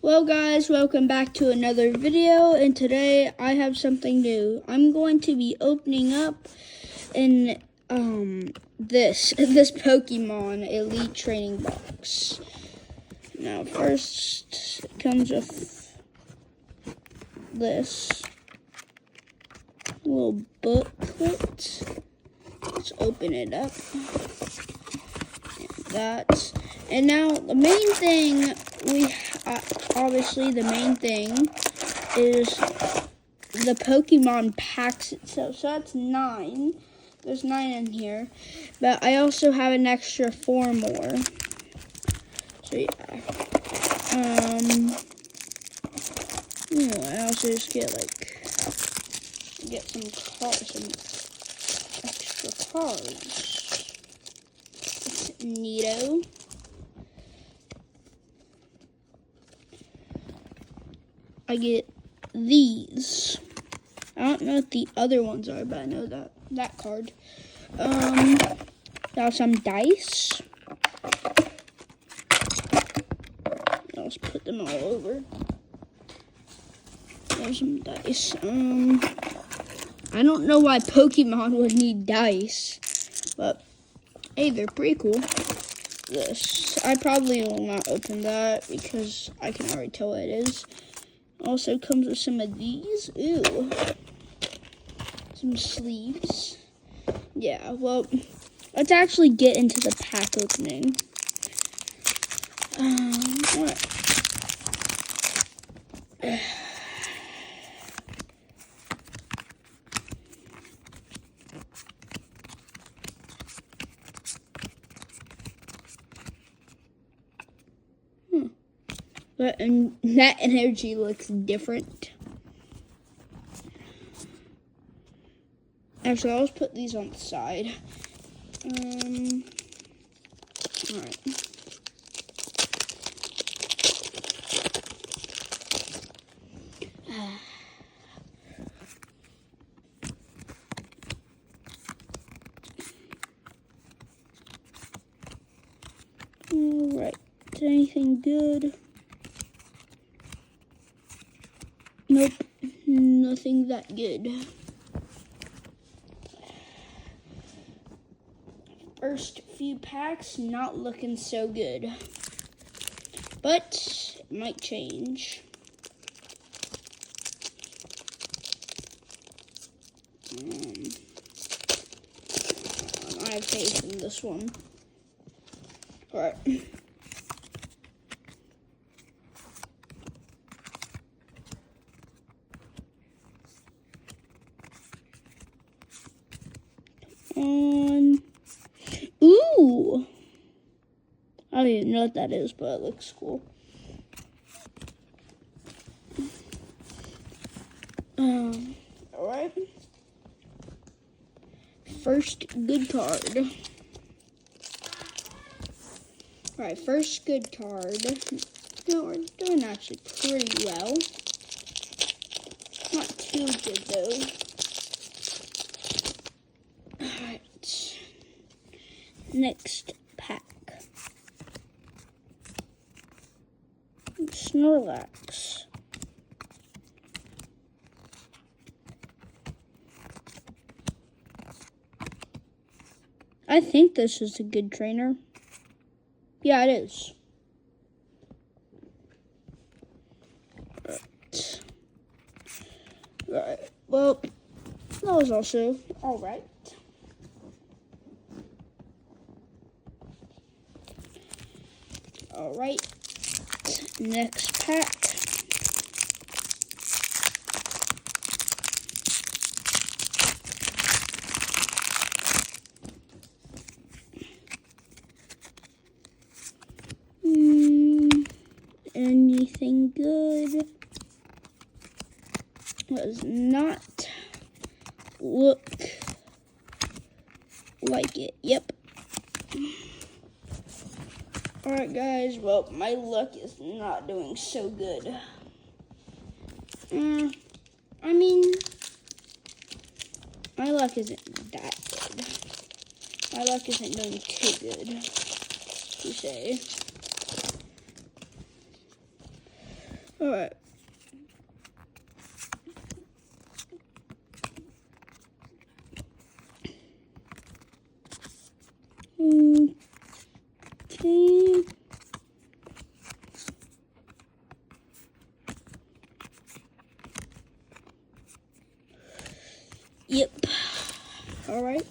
Well guys, welcome back to another video, and today I have something new. I'm going to be opening up in this Pokemon Elite Training Box. Now first it comes with this little booklet. Let's open it up. And now the main thing obviously the main thing is the Pokemon packs itself. So that's 9. There's 9 in here, but I also have an extra 4 more. So yeah. I also just get some extra cards. It's neato. I get these. I don't know what the other ones are, but I know that card. Got some dice. I'll just put them all over. There's some dice. I don't know why Pokemon would need dice, but hey, they're pretty cool. This, I probably will not open that because I can already tell what it is. Also comes with some of these. Ooh. Some sleeves. Yeah, well, let's actually get into the pack opening. Alright. But that energy looks different. Actually, I'll just put these on the side. Alright. Alright. Is anything good? Nope, nothing that good. First few packs, not looking so good. But it might change. I have faith in this one. Alright. Ooh! I don't even know what that is, but it looks cool. Alright. First good card. Alright, first good card. No, we're doing actually pretty well. Not too good though. Alright. Next pack. Snorlax. I think this is a good trainer. Yeah, it is. Right. Well, that was also alright. Alright. Next pack. Anything good? Does not look like it. Yep. Alright guys, well, my luck is not doing so good. I mean, my luck isn't that good. My luck isn't doing too good, to say. Alright. Okay. Yep. Alright.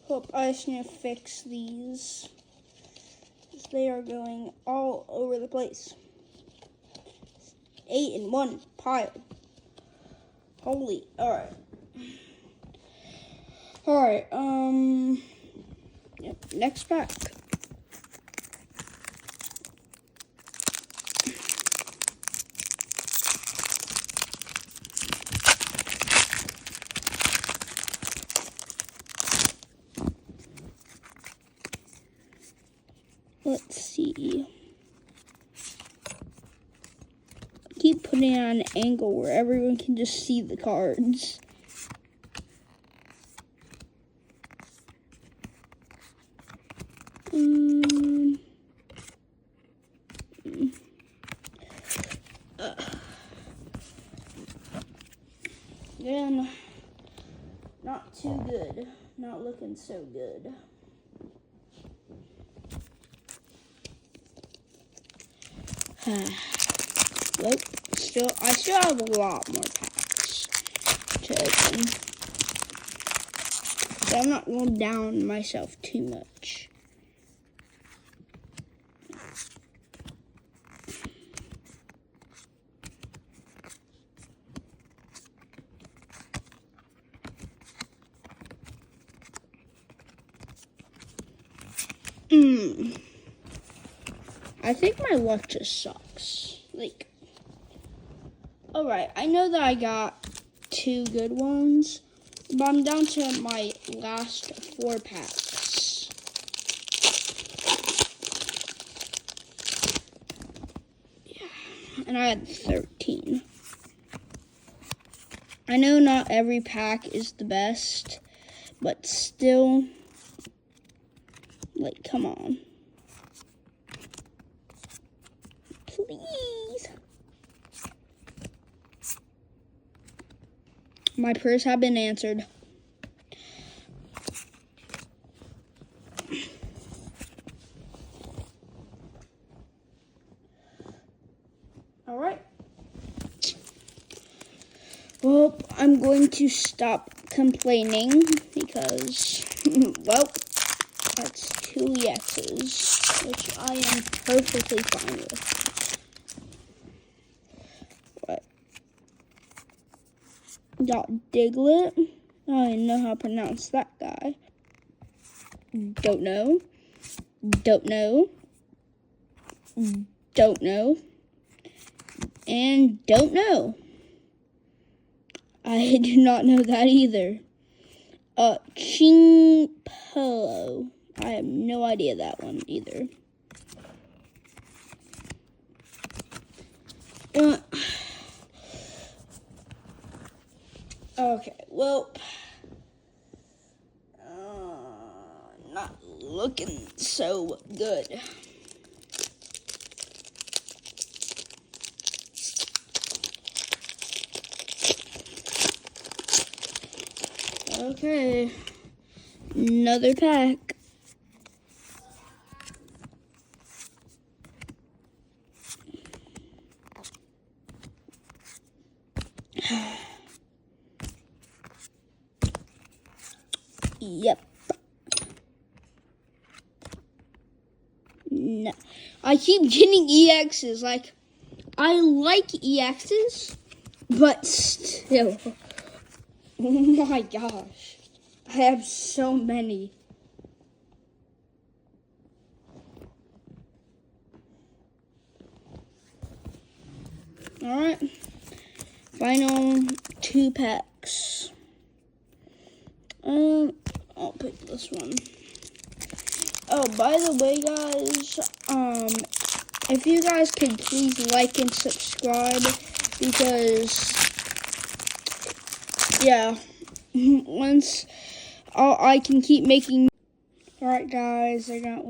Hope I just need to fix these. They are going all over the place. 8 in one pile. Holy, alright. Alright, yep, next pack. Let's see. Keep putting it on an angle where everyone can just see the cards. Again, not too good. Not looking so good. Nope. I still have a lot more packs to open. So I'm not going to down myself too much. I think my luck just sucks. Like, alright, I know that I got 2 good ones, but I'm down to my last 4 packs. Yeah, and I had 13. I know not every pack is the best, but still, like, come on. Please. My prayers have been answered. All right. Well, I'm going to stop complaining because, well, that's 2 EXs, which I am perfectly fine with. Got Diglett. I don't even know how to pronounce that guy. Don't know. Don't know. Don't know. And don't know. I do not know that either. Chingpolo. I have no idea that one either. Okay, well, not looking so good. Okay, another pack. Yep. No. I keep getting EXs. Like, I like EXs, but still. Oh my gosh. I have so many. Alright. Final 2 packs. I'll pick this one. Oh, by the way, guys, if you guys could please like and subscribe, because, yeah, once I can keep making. Alright, Alright guys, I got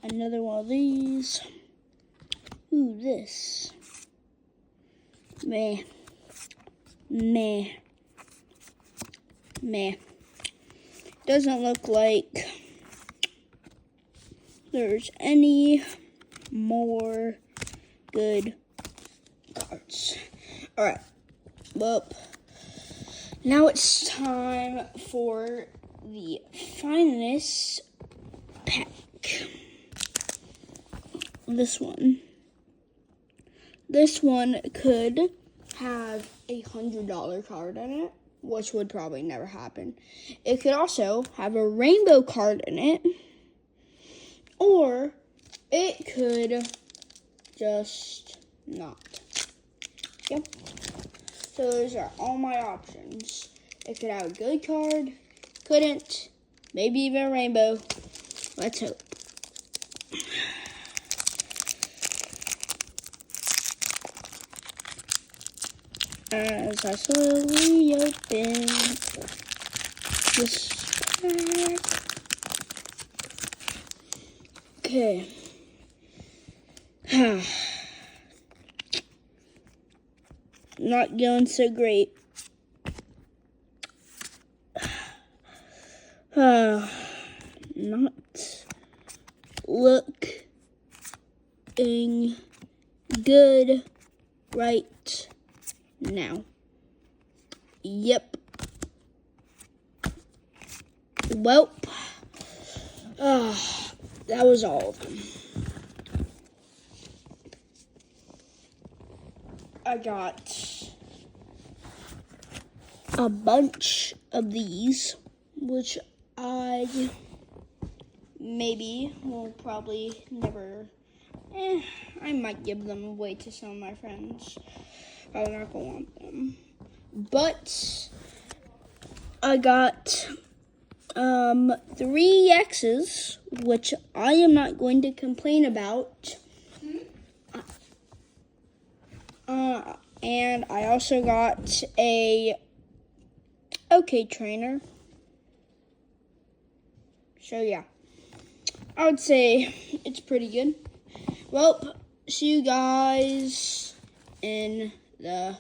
another one of these. Ooh, this. Meh. Doesn't look like there's any more good cards. Alright, well, now it's time for the finest pack. This one could have a $100 card in it, which would probably never happen. It could also have a rainbow card in it, or it could just not. Yep. So those are all my options. It could have a good card, couldn't, maybe even a rainbow. Let's hope. As I slowly open this pack. Okay. Not going so great. Not looking good right now. Yep. Well, that was all of them. I got a bunch of these, which I maybe will probably never, I might give them away to some of my friends. I'm not gonna want them. But I got 3 X's, which I am not going to complain about. And I also got a OK trainer. So yeah, I would say it's pretty good. Well, see you guys in the